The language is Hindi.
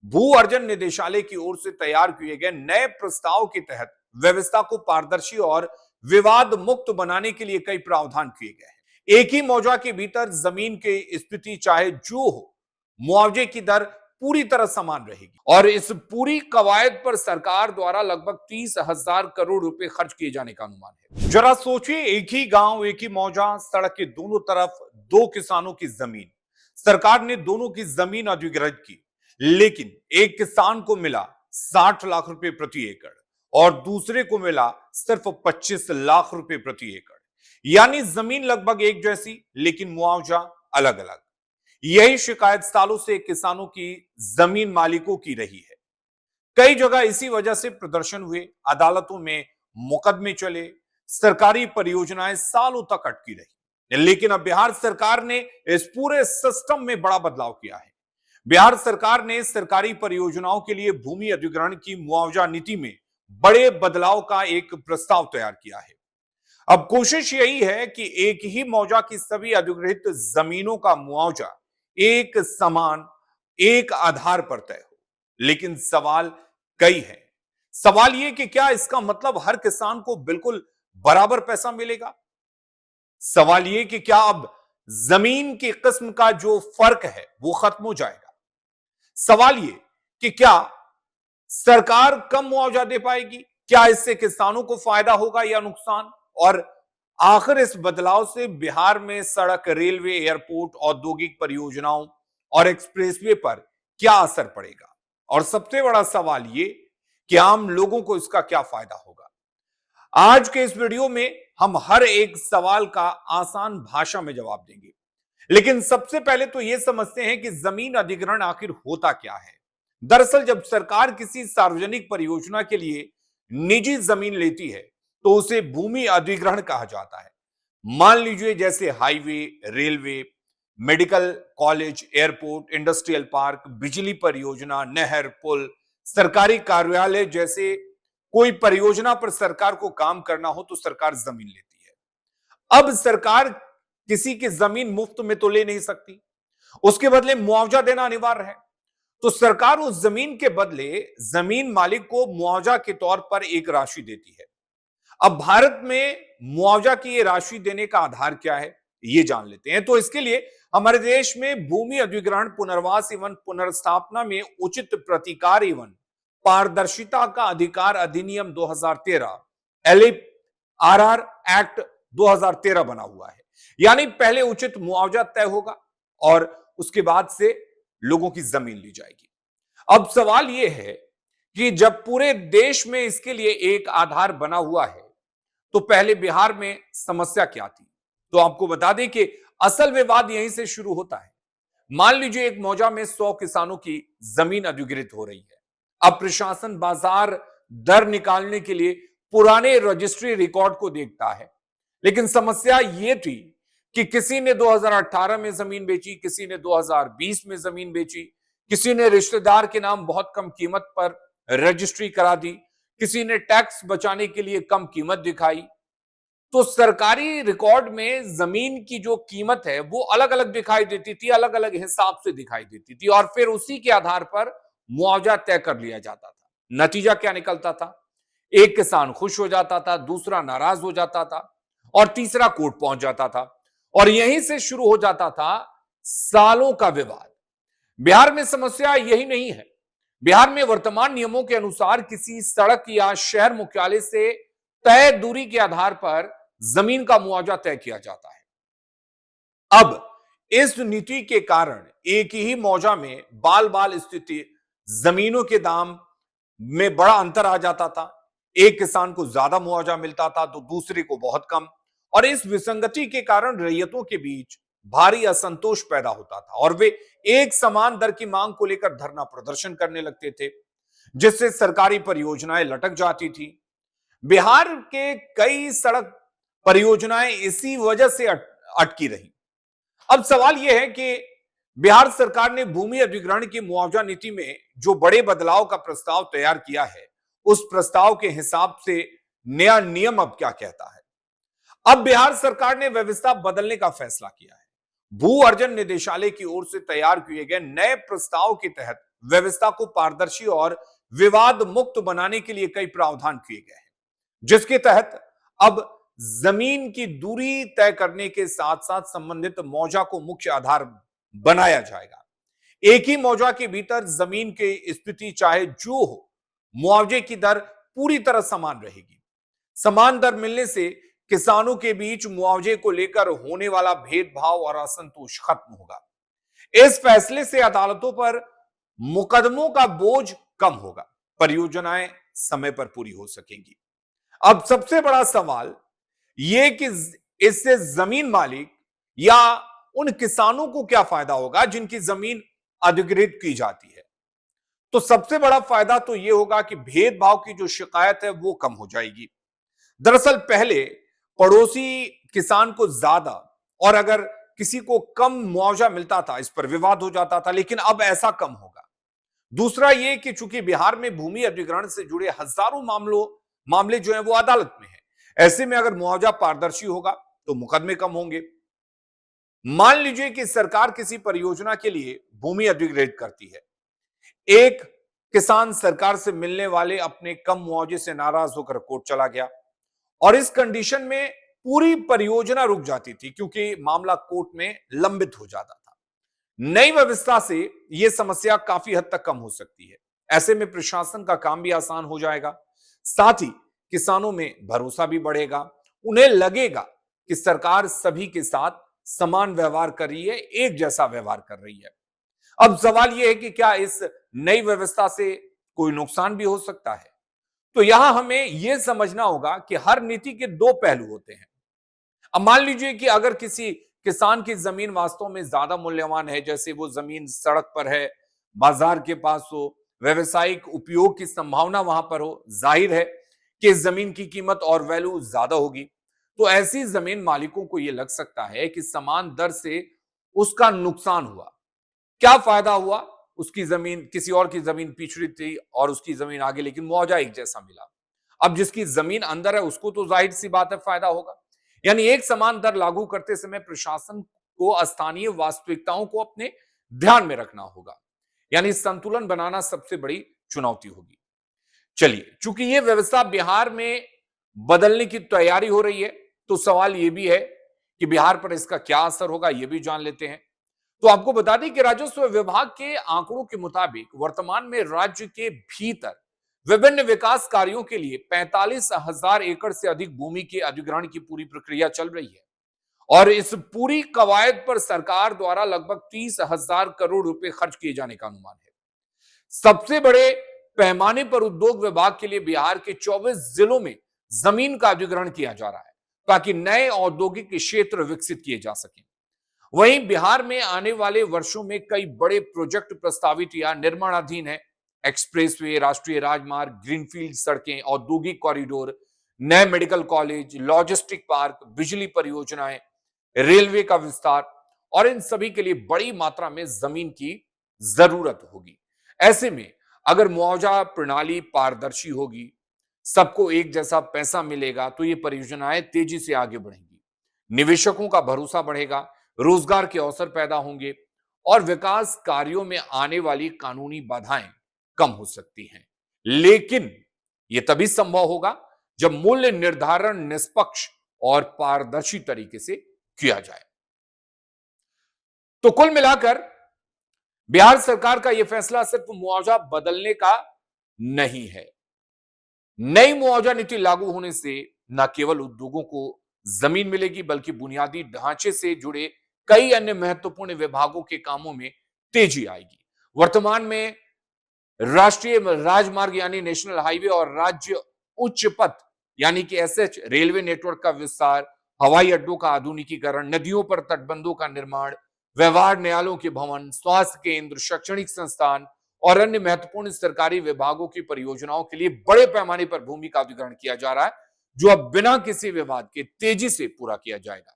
भू अर्जन निदेशालय की ओर से तैयार किए गए नए प्रस्ताव के तहत व्यवस्था को पारदर्शी और विवाद मुक्त बनाने के लिए कई प्रावधान किए गए हैं। एक ही मौजा के भीतर जमीन की स्थिति चाहे जो हो, मुआवजे की दर पूरी तरह समान रहेगी और इस पूरी कवायद पर सरकार द्वारा लगभग 30,000 करोड़ रुपए खर्च किए जाने का अनुमान है। जरा सोचिए, एक ही गांव, एक ही मौजा, सड़क के दोनों तरफ दो किसानों की जमीन। सरकार ने दोनों की जमीन अधिग्रहित की, लेकिन एक किसान को मिला 60 लाख रुपए प्रति एकड़ और दूसरे को मिला सिर्फ 25 लाख रुपए प्रति एकड़। यानी जमीन लगभग एक जैसी, लेकिन मुआवजा अलग अलग। यही शिकायत सालों से किसानों की जमीन मालिकों की रही है। कई जगह इसी वजह से प्रदर्शन हुए, अदालतों में मुकदमे चले, सरकारी परियोजनाएं सालों तक अटकी रही। लेकिन अब बिहार सरकार ने इस पूरे सिस्टम में बड़ा बदलाव किया है। बिहार सरकार ने सरकारी परियोजनाओं के लिए भूमि अधिग्रहण की मुआवजा नीति में बड़े बदलाव का एक प्रस्ताव तैयार किया है। अब कोशिश यही है कि एक ही मौजा की सभी अधिग्रहित जमीनों का मुआवजा एक समान, एक आधार पर तय हो। लेकिन सवाल कई हैं। सवाल यह कि क्या इसका मतलब हर किसान को बिल्कुल बराबर पैसा मिलेगा? सवाल यह कि क्या अब जमीन की किस्म का जो फर्क है वो खत्म हो जाएगा? सवाल यह कि क्या सरकार कम मुआवजा दे पाएगी? क्या इससे किसानों को फायदा होगा या नुकसान? और आखिर इस बदलाव से बिहार में सड़क, रेलवे, एयरपोर्ट, औद्योगिक परियोजनाओं और एक्सप्रेसवे पर क्या असर पड़ेगा? और सबसे बड़ा सवाल ये कि आम लोगों को इसका क्या फायदा होगा? आज के इस वीडियो में हम हर एक सवाल का आसान भाषा में जवाब देंगे। लेकिन सबसे पहले तो यह समझते हैं कि जमीन अधिग्रहण आखिर होता क्या है। दरअसल जब सरकार किसी सार्वजनिक परियोजना के लिए निजी जमीन लेती है तो उसे भूमि अधिग्रहण कहा जाता है। मान लीजिए जैसे highway, railway, medical college, airport, industrial park, बिजली परियोजना, नहर, पुल, सरकारी कार्यालय जैसे कोई परियोजना पर सरकार को काम करना हो तो सरकार जमीन लेती है। अब सरकार किसी की जमीन मुफ्त में तो ले नहीं सकती, उसके बदले मुआवजा देना अनिवार्य है। तो सरकार उस जमीन के बदले जमीन मालिक को मुआवजा के तौर पर एक राशि देती है। अब भारत में मुआवजा की ये राशि देने का आधार क्या है, ये जान लेते हैं। तो इसके लिए हमारे देश में भूमि अधिग्रहण, पुनर्वास एवं पुनर्स्थापना में उचित प्रतिकार एवं पारदर्शिता का अधिकार अधिनियम 2013 LARR एक्ट 2013 बना हुआ है। यानी पहले उचित मुआवजा तय होगा और उसके बाद से लोगों की जमीन ली जाएगी। अब सवाल यह है कि जब पूरे देश में इसके लिए एक आधार बना हुआ है तो पहले बिहार में समस्या क्या थी? तो आपको बता दें कि असल विवाद यहीं से शुरू होता है। मान लीजिए एक मौजा में 100 किसानों की जमीन अधिग्रहित हो रही है। अब प्रशासन बाजार दर निकालने के लिए पुराने रजिस्ट्री रिकॉर्ड को देखता है। लेकिन समस्या यह थी कि किसी ने 2018 में जमीन बेची, किसी ने 2020 में जमीन बेची, किसी ने रिश्तेदार के नाम बहुत कम कीमत पर रजिस्ट्री करा दी, किसी ने टैक्स बचाने के लिए कम कीमत दिखाई। तो सरकारी रिकॉर्ड में जमीन की जो कीमत है वो अलग अलग दिखाई देती थी, अलग अलग हिसाब से दिखाई देती थी और फिर उसी के आधार पर मुआवजा तय कर लिया जाता था। नतीजा क्या निकलता था? एक किसान खुश हो जाता था, दूसरा नाराज हो जाता था और तीसरा कोर्ट पहुंच जाता था और यहीं से शुरू हो जाता था सालों का विवाद। बिहार में समस्या यही नहीं है। बिहार में वर्तमान नियमों के अनुसार किसी सड़क या शहर मुख्यालय से तय दूरी के आधार पर जमीन का मुआवजा तय किया जाता है। अब इस नीति के कारण एक ही मौजा में बाल बाल स्थिति, जमीनों के दाम में बड़ा अंतर आ जाता था। एक किसान को ज्यादा मुआवजा मिलता था तो दूसरे को बहुत कम, और इस विसंगति के कारण रैयतों के बीच भारी असंतोष पैदा होता था और वे एक समान दर की मांग को लेकर धरना प्रदर्शन करने लगते थे, जिससे सरकारी परियोजनाएं लटक जाती थी। बिहार के कई सड़क परियोजनाएं इसी वजह से अटकी रही। अब सवाल यह है कि बिहार सरकार ने भूमि अधिग्रहण की मुआवजा नीति में जो बड़े बदलाव का प्रस्ताव तैयार किया है, उस प्रस्ताव के हिसाब से नया नियम अब क्या कहता है? अब बिहार सरकार ने व्यवस्था बदलने का फैसला किया है। भू अर्जन निदेशालय की ओर से तैयार किए गए नए प्रस्ताव के तहत व्यवस्था को पारदर्शी और विवाद मुक्त बनाने के लिए कई प्रावधान किए गए हैं, जिसके तहत अब जमीन की दूरी तय करने के साथ साथ संबंधित मौजा को मुख्य आधार बनाया जाएगा। एक ही मौजा के भीतर जमीन की स्थिति चाहे जो हो, मुआवजे की दर पूरी तरह समान रहेगी। समान दर मिलने से किसानों के बीच मुआवजे को लेकर होने वाला भेदभाव और असंतोष खत्म होगा। इस फैसले से अदालतों पर मुकदमों का बोझ कम होगा, परियोजनाएं समय पर पूरी हो सकेंगी। अब सबसे बड़ा सवाल यह कि इससे जमीन मालिक या उन किसानों को क्या फायदा होगा जिनकी जमीन अधिग्रहित की जाती है। तो सबसे बड़ा फायदा तो यह होगा कि भेदभाव की जो शिकायत है वो कम हो जाएगी। दरअसल पहले पड़ोसी किसान को ज्यादा और अगर किसी को कम मुआवजा मिलता था, इस पर विवाद हो जाता था, लेकिन अब ऐसा कम होगा। दूसरा यह कि चूंकि बिहार में भूमि अधिग्रहण से जुड़े हजारों मामले जो हैं वो अदालत में हैं, ऐसे में अगर मुआवजा पारदर्शी होगा तो मुकदमे कम होंगे। मान लीजिए कि सरकार किसी परियोजना के लिए भूमि अधिग्रहित करती है, एक किसान सरकार से मिलने वाले अपने कम मुआवजे से नाराज होकर कोर्ट चला गया और इस कंडीशन में पूरी परियोजना रुक जाती थी क्योंकि मामला कोर्ट में लंबित हो जाता था। नई व्यवस्था से यह समस्या काफी हद तक कम हो सकती है। ऐसे में प्रशासन का काम भी आसान हो जाएगा, साथ ही किसानों में भरोसा भी बढ़ेगा। उन्हें लगेगा कि सरकार सभी के साथ समान व्यवहार कर रही है, एक जैसा व्यवहार कर रही है। अब सवाल यह है कि क्या इस नई व्यवस्था से कोई नुकसान भी हो सकता है? तो यहां हमें यह समझना होगा कि हर नीति के दो पहलू होते हैं। अब मान लीजिए कि अगर किसी किसान की जमीन वास्तव में ज्यादा मूल्यवान है, जैसे वो जमीन सड़क पर है, बाजार के पास हो, व्यवसायिक उपयोग की संभावना वहां पर हो, जाहिर है कि इस जमीन की कीमत और वैल्यू ज्यादा होगी। तो ऐसी जमीन मालिकों को यह लग सकता है कि समान दर से उसका नुकसान हुआ। क्या फायदा हुआ? उसकी जमीन किसी और की जमीन पिछड़ी थी और उसकी जमीन आगे, लेकिन मुआवजा एक जैसा मिला। अब जिसकी जमीन अंदर है उसको तो जाहिर सी बात है फायदा होगा। यानी एक समान दर लागू करते समय प्रशासन को स्थानीय वास्तविकताओं को अपने ध्यान में रखना होगा। यानी संतुलन बनाना सबसे बड़ी चुनौती होगी। चलिए, चूंकि यह व्यवस्था बिहार में बदलने की तैयारी हो रही है, तो सवाल यह भी है कि बिहार पर इसका क्या असर होगा, यह भी जान लेते हैं। तो आपको बता दें कि राजस्व विभाग के आंकड़ों के मुताबिक वर्तमान में राज्य के भीतर विभिन्न विकास कार्यों के लिए 45,000 एकड़ से अधिक भूमि के अधिग्रहण की पूरी प्रक्रिया चल रही है और इस पूरी कवायद पर सरकार द्वारा लगभग 30,000 करोड़ रुपए खर्च किए जाने का अनुमान है। सबसे बड़े पैमाने पर उद्योग विभाग के लिए बिहार के 24 जिलों में जमीन का अधिग्रहण किया जा रहा है ताकि नए औद्योगिक क्षेत्र विकसित किए जा सकें। वहीं बिहार में आने वाले वर्षों में कई बड़े प्रोजेक्ट प्रस्तावित या निर्माणाधीन है। एक्सप्रेसवे, राष्ट्रीय राजमार्ग, ग्रीनफील्ड सड़कें, औद्योगिक कॉरिडोर, नए मेडिकल कॉलेज, लॉजिस्टिक पार्क, बिजली परियोजनाएं, रेलवे का विस्तार और इन सभी के लिए बड़ी मात्रा में जमीन की जरूरत होगी। ऐसे में अगर मुआवजा प्रणाली पारदर्शी होगी, सबको एक जैसा पैसा मिलेगा, तो ये परियोजनाएं तेजी से आगे बढ़ेंगी, निवेशकों का भरोसा बढ़ेगा, रोजगार के अवसर पैदा होंगे और विकास कार्यों में आने वाली कानूनी बाधाएं कम हो सकती हैं। लेकिन यह तभी संभव होगा जब मूल्य निर्धारण निष्पक्ष और पारदर्शी तरीके से किया जाए। तो कुल मिलाकर बिहार सरकार का यह फैसला सिर्फ मुआवजा बदलने का नहीं है। नई मुआवजा नीति लागू होने से न केवल उद्योगों को जमीन मिलेगी बल्कि बुनियादी ढांचे से जुड़े कई अन्य महत्वपूर्ण विभागों के कामों में तेजी आएगी। वर्तमान में राष्ट्रीय राजमार्ग यानी नेशनल हाईवे और राज्य उच्च पथ यानी कि एसएच रेलवे नेटवर्क का विस्तार, हवाई अड्डों का आधुनिकीकरण, नदियों पर तटबंधों का निर्माण, व्यवहार न्यायालयों के भवन, स्वास्थ्य केंद्र, शैक्षणिक संस्थान और अन्य महत्वपूर्ण सरकारी विभागों की परियोजनाओं के लिए बड़े पैमाने पर भूमि का अधिग्रहण किया जा रहा है, जो अब बिना किसी विवाद के तेजी से पूरा किया जाएगा।